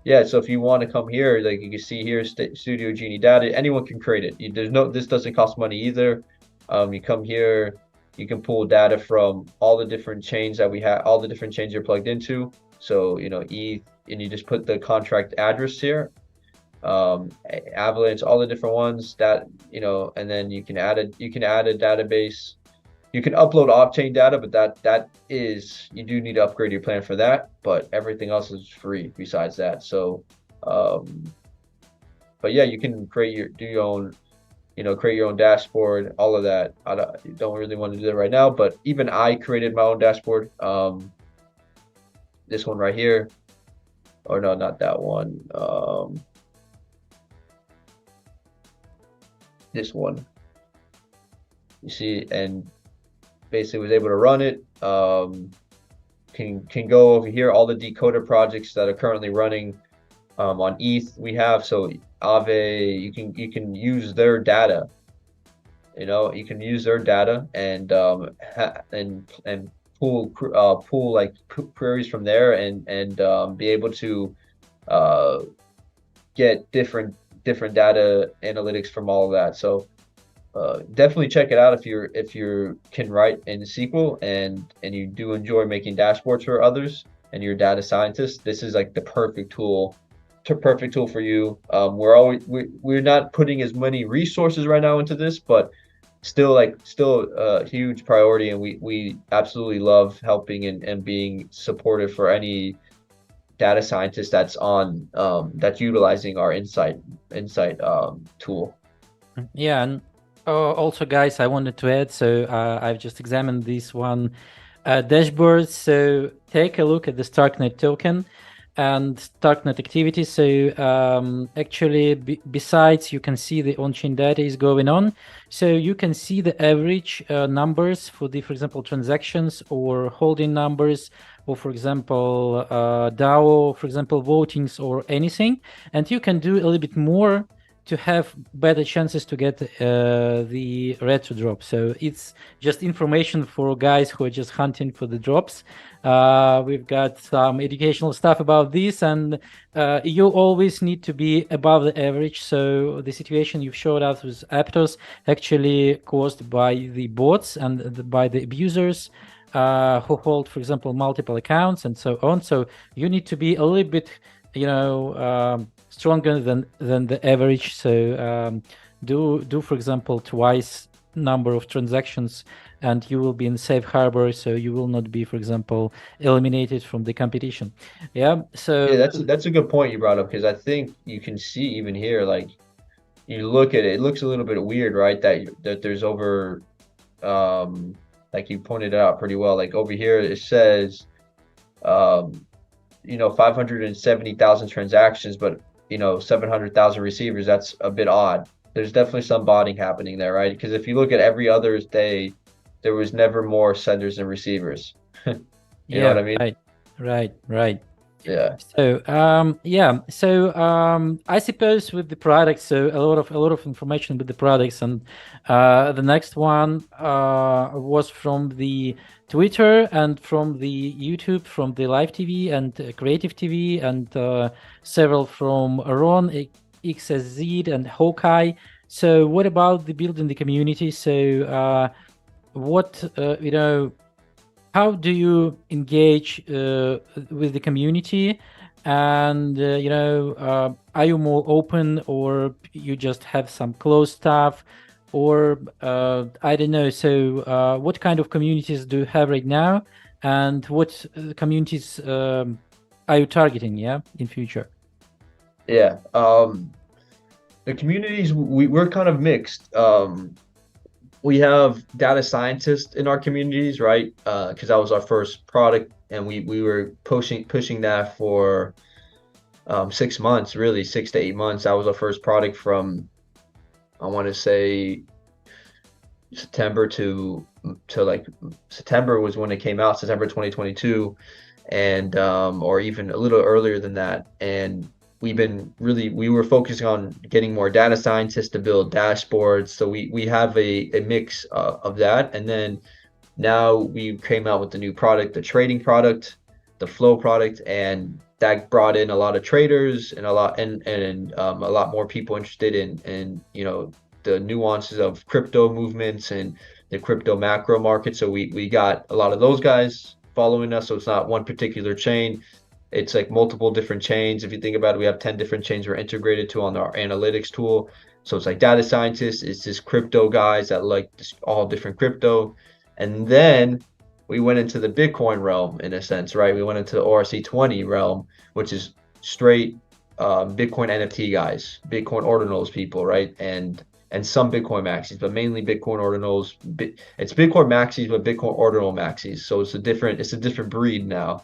yeah, so if you want to come here, like you can see here, Studio GeniiData, anyone can create it. This doesn't cost money either. You come here, you can pull data from all the different chains that we have, all the different chains you're plugged into. So, ETH, and you just put the contract address here, Avalanche, all the different ones that, and then you can add a database. You can upload off-chain data, but that is, you do need to upgrade your plan for that, but everything else is free besides that. So, but yeah, you can create your own dashboard, all of that. I don't really want to do that right now, but even I created my own dashboard. This one right here, or no, not that one. This one, you see, and basically was able to run it. Can go over here, all the decoder projects that are currently running on ETH we have. So Aave, you can use their data. You can use their data and pull like queries from there, and be able to get different data analytics from all of that. So definitely check it out if you can write in SQL and you do enjoy making dashboards for others and you're a data scientist. This is like the perfect tool for you. We're not putting as many resources right now into this, but still a huge priority, and we absolutely love helping and being supportive for any data scientist that's utilizing our insight tool. Yeah, and also, guys, I wanted to add, so I've just examined this one dashboard. So take a look at the Starknet token and Starknet activity. So actually, besides, you can see the on-chain data is going on. So you can see the average numbers for the, for example, transactions or holding numbers, or for example, DAO, for example, votings or anything. And you can do a little bit more to have better chances to get the retro drop. So it's just information for guys who are just hunting for the drops. We've got some educational stuff about this, and you always need to be above the average. So the situation you've showed us with Aptos actually caused by the bots and by the abusers who hold, for example, multiple accounts and so on. So you need to be a little bit, stronger than the average. So do for example twice number of transactions, and you will be in safe harbor. So you will not be, for example, eliminated from the competition. Yeah. So Yeah, that's a good point you brought up because I think you can see even here, like you look at it, it looks a little bit weird, right? That there's over, like you pointed out pretty well. Like over here, it says, um, 570,000 transactions, but 700,000 receivers. That's a bit odd. There's definitely some botting happening there, right? Because if you look at every other day, there was never more senders and receivers. You know what yeah, I mean? right. Yeah. So yeah, so I suppose with the products, so a lot of information with the products, and the next one was from the Twitter and from the YouTube, from the live TV and creative TV, and several from Ron, XSZ, and Hawkeye. So what about the building the community? So what how do you engage with the community, and are you more open, or you just have some closed stuff, or I don't know. So what kind of communities do you have right now, and what communities are you targeting, yeah, in future? Yeah. The communities we're kind of mixed. We have data scientists in our communities, right? Because that was our first product, and we were pushing that for 6 months, really 6 to 8 months. That was our first product from I want to say September to like September was when it came out, September 2022, and or even a little earlier than that. And we were focusing on getting more data scientists to build dashboards. So we have a mix of that, and then now we came out with the new product, the trading product, the flow product, and that brought in a lot of traders and a lot more people interested in the nuances of crypto movements and the crypto macro market. So we got a lot of those guys following us. So it's not one particular chain. It's like multiple different chains. If you think about it, we have 10 different chains we're integrated to on our analytics tool. So it's like data scientists, it's just crypto guys that like all different crypto. And then we went into the Bitcoin realm in a sense, right? We went into the ORC20 realm, which is straight Bitcoin NFT guys, Bitcoin ordinals people, right? And some Bitcoin maxis, but mainly Bitcoin ordinals. It's Bitcoin maxis, but Bitcoin ordinal maxis. So it's a different breed now.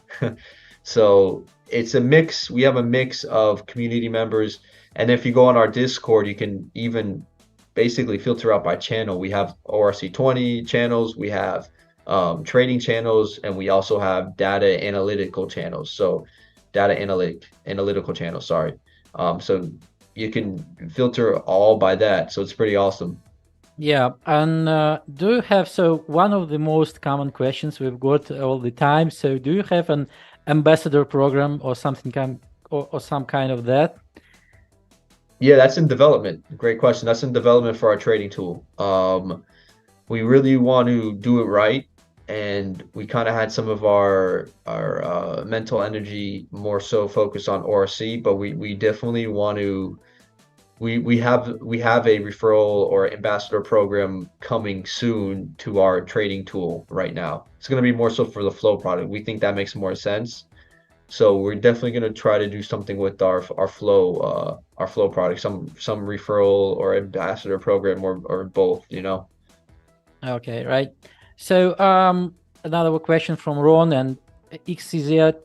So it's a mix. We have a mix of community members. And if you go on our Discord, you can even basically filter out by channel. We have ORC20 channels, we have trading channels, and we also have data analytical channels. So analytical channels, sorry. So you can filter all by that. So it's pretty awesome. Yeah, and do you have, so one of the most common questions we've got all the time, so do you have an ambassador program or something or some kind of that? Yeah, that's in development. Great question. That's in development for our trading tool. We really want to do it right, and we kind of had some of our mental energy more so focused on ORC, but we definitely want to we have a referral or ambassador program coming soon to our trading tool right now. It's going to be more so for the flow product. We think that makes more sense. So we're definitely going to try to do something with our flow product, some referral or ambassador program or both. Okay, right. So another question from Ron and XZX.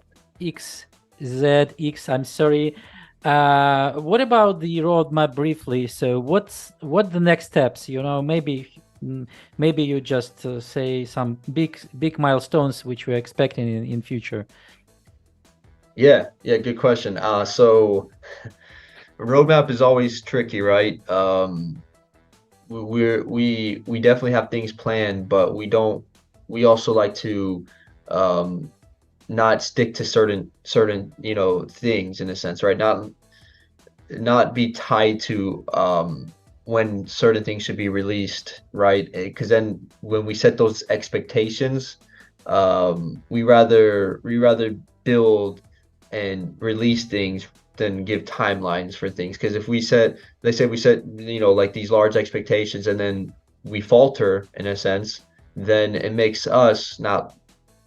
I'm sorry. What about the roadmap briefly? So what the next steps? Maybe you just say some big milestones which we're expecting in future. Yeah, good question. So roadmap is always tricky, right? We definitely have things planned, but we don't. We also like to um, not stick to certain things in a sense, right? Not be tied to when certain things should be released, right? Because then when we set those expectations, we rather build and release things than give timelines for things. Because if we set, let's say we set, like these large expectations and then we falter in a sense, then it makes us not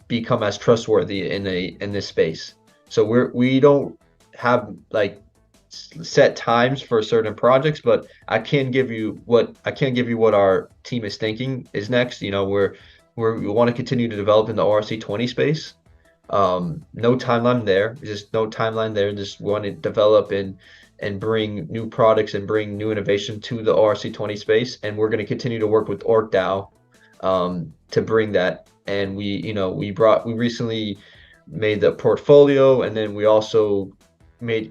become as trustworthy in this space. So we don't have like set times for certain projects, but I can't give you what our team is thinking is next. We want to continue to develop in the ORC20 space. No timeline there, just no timeline there. Just want to develop and bring new products and bring new innovation to the ORC20 space. And we're going to continue to work with OrcDAO to bring that. And we recently made the portfolio, and then we also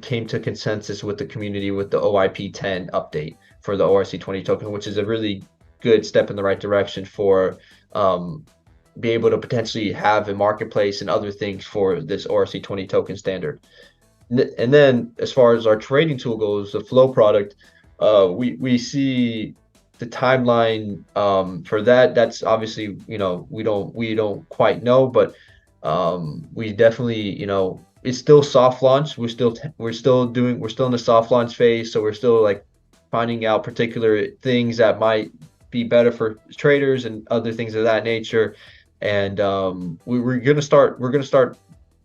came to consensus with the community with the OIP 10 update for the ORC20 token, which is a really good step in the right direction for be able to potentially have a marketplace and other things for this ORC20 token standard. And then as far as our trading tool goes, the Flow product, we see the timeline for that. That's obviously, we don't quite know, but we definitely, it's still soft launch. We're still in the soft launch phase, so we're still like finding out particular things that might be better for traders and other things of that nature. And we're gonna start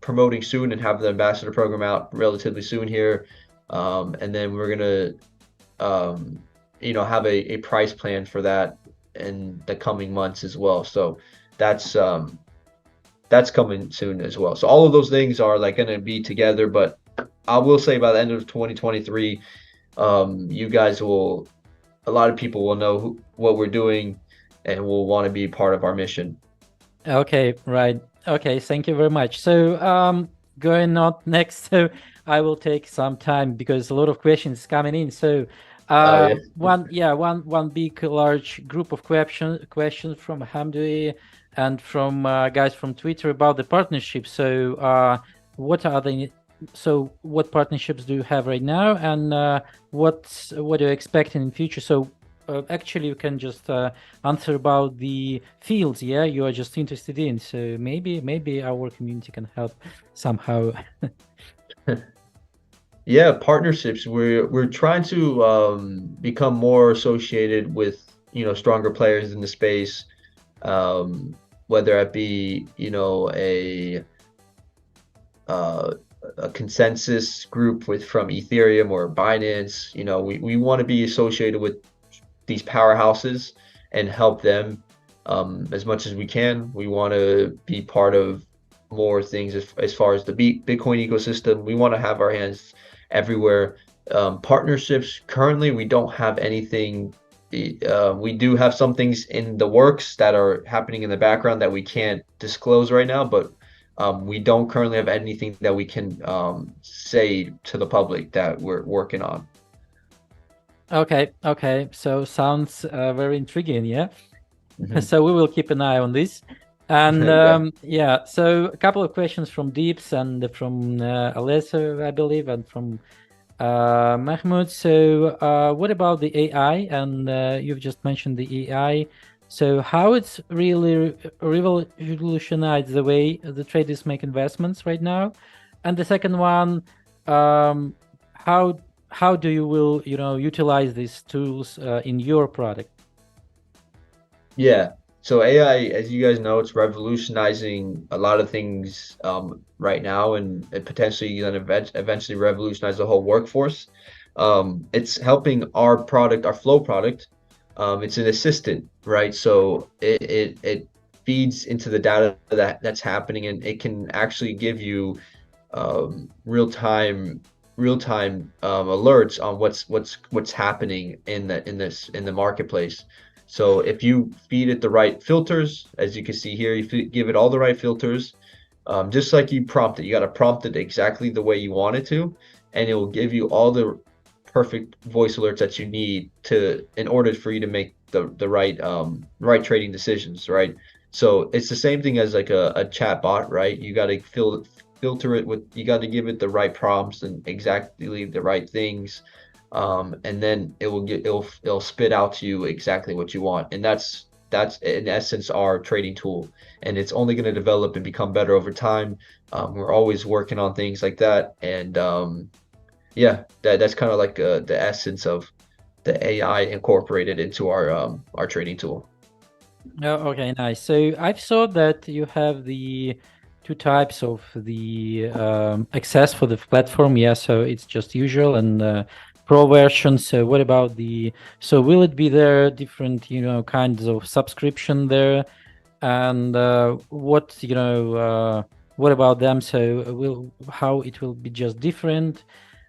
promoting soon and have the ambassador program out relatively soon here. And then we're gonna have a price plan for that in the coming months as well. So that's coming soon as well. So all of those things are like going to be together, but I will say by the end of 2023, you guys a lot of people will know what we're doing and will want to be part of our mission. Okay, right. Okay, thank you very much. So going on next, so I will take some time because a lot of questions coming in. So Oh yeah. one big large group of questions from Hamdi and from guys from Twitter about the partnership. So what are the what partnerships do you have right now, and what are you expecting in future? So actually you can just answer about the fields you are just interested in, so maybe our community can help somehow. Yeah, partnerships. We're trying to become more associated with, stronger players in the space, whether it be, uh, a consensus group from Ethereum or Binance. We want to be associated with these powerhouses and help them as much as we can. We want to be part of more things as far as the Bitcoin ecosystem. We want to have our hands everywhere. Partnerships, currently, we don't have anything. We do have some things in the works that are happening in the background that we can't disclose right now, but we don't currently have anything that we can say to the public that we're working on. Okay, so sounds very intriguing. Mhm. So we will keep an eye on this. And so a couple of questions from Deeps and from Alessa, I believe, and from Mahmoud. So what about the AI? And you've just mentioned the AI. So how it's really revolutionized the way the traders make investments right now? And the second one, how do you will utilize these tools in your product? Yeah. So AI, as you guys know, it's revolutionizing a lot of things right now, and it potentially then eventually revolutionize the whole workforce. It's helping our Flow product. It's an assistant, right? So it feeds into the data that's happening, and it can actually give you real-time alerts on what's happening in the marketplace. So if you feed it the right filters, as you can see here, give it all the right filters, just like you prompt it. You got to prompt it exactly the way you want it to, and it will give you all the perfect voice alerts that you need in order for you to make the right trading decisions, right? So it's the same thing as like a chat bot, right? You got to filter it with, you got to give it the right prompts and exactly the right things, and then it'll spit out to you exactly what you want, and that's in essence our trading tool, and it's only going to develop and become better over time. We're always working on things like that, and yeah, that's kind of like the essence of the AI incorporated into our trading tool. Oh, okay, nice. So I've saw that you have the two types of the access for the platform. Yeah, so it's just usual and pro version. So what about so will it be there different, kinds of subscription there? And what about them? So how it will be just different,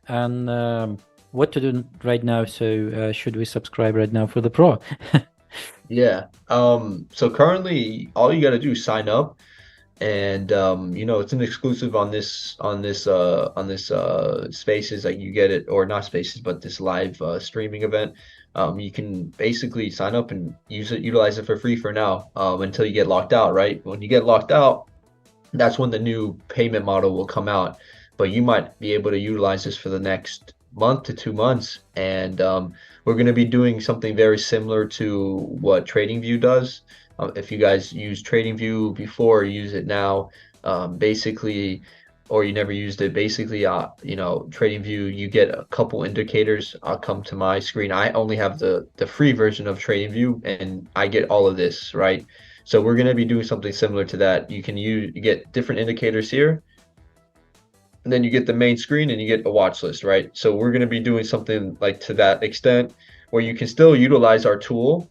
and what to do right now? So should we subscribe right now for the pro? Yeah. So currently all you got to do is sign up, and it's an exclusive on this Spaces, like you get it, or not Spaces, but this live streaming event. You can basically sign up and utilize it for free for now, until you get locked out, right? When you get locked out, that's when the new payment model will come out. But you might be able to utilize this for the next month to 2 months. And we're going to be doing something very similar to what TradingView does. If you guys use TradingView before, use it now, basically, or you never used it, basically, TradingView, you get a couple indicators. I'll come to my screen. I only have the free version of TradingView, and I get all of this, right? So we're going to be doing something similar to that. You get different indicators here, and then you get the main screen and you get a watch list, right? So we're going to be doing something like to that extent, where you can still utilize our tool.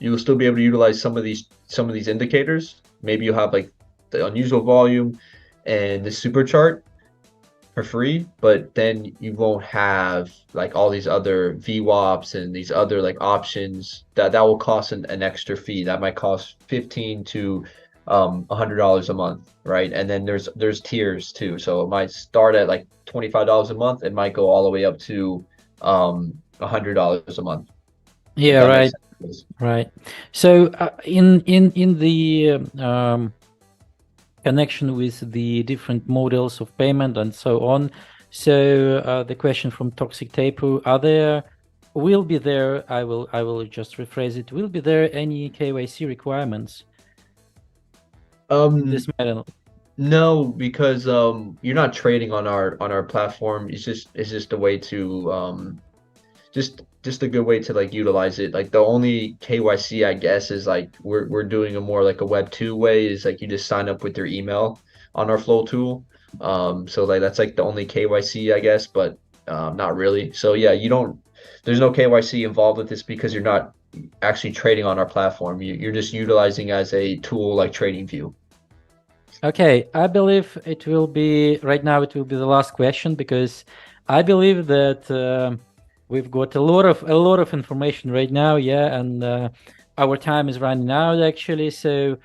You'll still be able to utilize some of these indicators. Maybe you'll have like the unusual volume and the super chart for free, but then you won't have like all these other VWAPs and these other like options that will cost an extra fee. That might cost 15 to $100 a month, right? And then there's tiers too. So it might start at like $25 a month. It might go all the way up to $100 a month, if Yeah, that makes right, sense. right. So in the connection with the different models of payment and so on. So the question from Toxic Tapu: will be there? I will just rephrase it. Will be there any KYC requirements in Um, this matter? no, because you're not trading on our platform. It's just a way to just a good way to like utilize it. Like the only KYC, I guess, is like we're doing a more like a Web 2 way, is like you just sign up with your email on our Flow tool. So like that's like the only KYC, I guess, but not really. So yeah, there's no KYC involved with this because you're not actually trading on our platform. You're just utilizing as a tool like TradingView. Okay, I believe it will be right now. It will be the last question because I believe that we've got a lot of information right now. Yeah, and our time is running out actually. So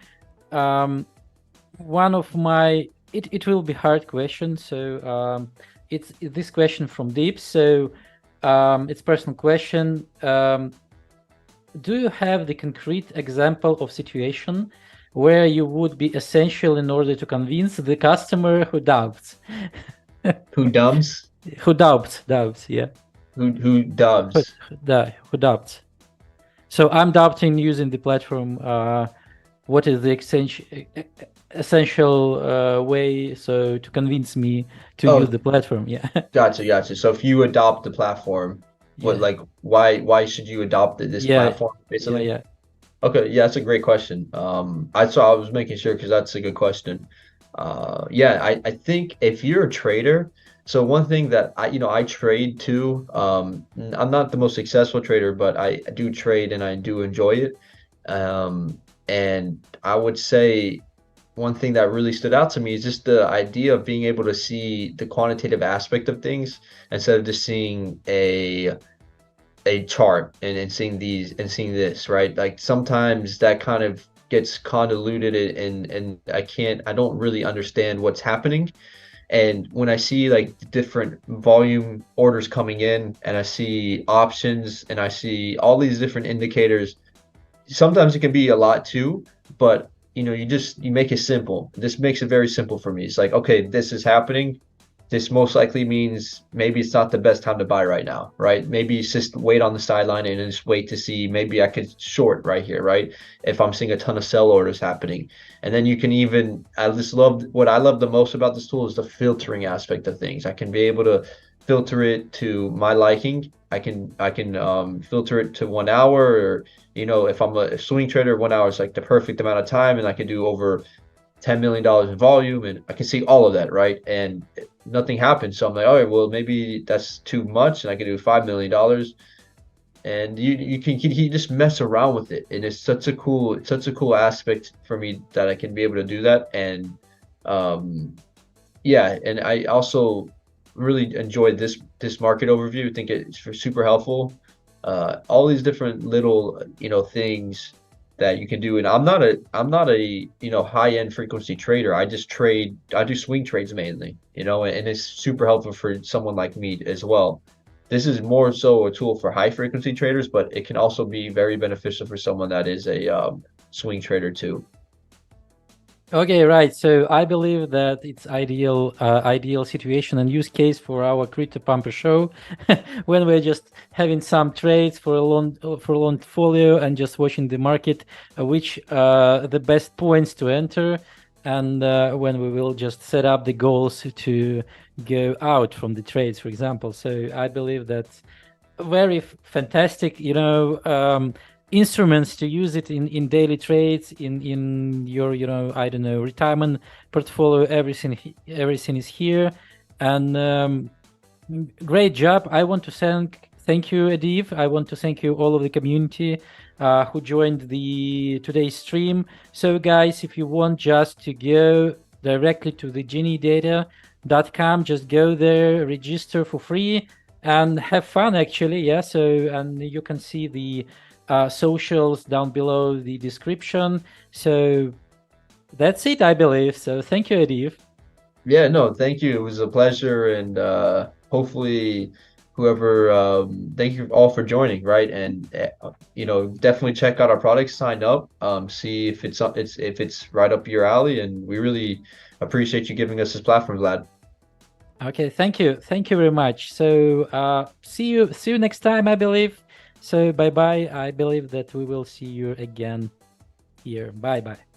one of my it will be hard question. So it's this question from Deep. So it's personal question. Do you have the concrete example of situation where you would be essential in order to convince the customer who doubts? Who dubs? Who doubts, yeah. Who dubs? Who doubts. So I'm doubting using the platform. What is the essential way so to convince me to use Oh, the platform? Yeah. gotcha. So if you adopt the platform, what, Yeah. like, why should you adopt this Yeah. platform, Yeah. basically? Yeah. Okay, yeah, that's a great question. I was making sure because that's a good question. Yeah, I think if you're a trader, so one thing that I trade too. I'm not the most successful trader, but I do trade and I do enjoy it. And I would say one thing that really stood out to me is just the idea of being able to see the quantitative aspect of things instead of just seeing a chart and seeing these and seeing this, right? Like sometimes that kind of gets convoluted and I don't really understand what's happening. And when I see like different volume orders coming in and I see options and I see all these different indicators, sometimes it can be a lot too, but you make it simple. This makes it very simple for me. It's like, okay, this is happening. This most likely means maybe it's not the best time to buy right now, right? Maybe it's just wait on the sideline and just wait to see maybe I could short right here, right? If I'm seeing a ton of sell orders happening. And then you can even, I just love what I love the most about this tool is the filtering aspect of things. I can be able to filter it to my liking. I can filter it to 1 hour, or if I'm a swing trader, 1 hour is like the perfect amount of time, and I can do over $10 million in volume, and I can see all of that, right? And nothing happens. So I'm like, all right, well, maybe that's too much, and I can do $5 million. And you just mess around with it, and it's such a cool aspect for me that I can be able to do that. And yeah, and I also really enjoyed this market overview. I think it's super helpful. All these different little things that you can do. And I'm not a high end frequency trader. I do swing trades mainly, and it's super helpful for someone like me as well. This is more so a tool for high frequency traders, but it can also be very beneficial for someone that is a swing trader too. Okay, right. So I believe that it's ideal situation and use case for our crypto pumper show, when we're just having some trades for a long portfolio and just watching the market, which the best points to enter, and when we will just set up the goals to go out from the trades, for example. So I believe that's very fantastic, instruments to use it in daily trades, in your I don't know, retirement portfolio. Everything is here. And great job. I want to thank you, Adiv. I want to thank you all of the community who joined the today's stream. So guys, if you want just to go directly to the GeniiData.com, just go there, register for free, and have fun actually. Yeah, so, and you can see the socials down below the description. So that's it, I believe. So thank you, Adiv. Yeah, no, thank you. It was a pleasure, and hopefully, whoever, thank you all for joining, right? And definitely check out our products, sign up, see if it's right up your alley, and we really appreciate you giving us this platform, Vlad. Okay, thank you very much. So see you next time, I believe. So bye bye. I believe that we will see you again here. Bye bye.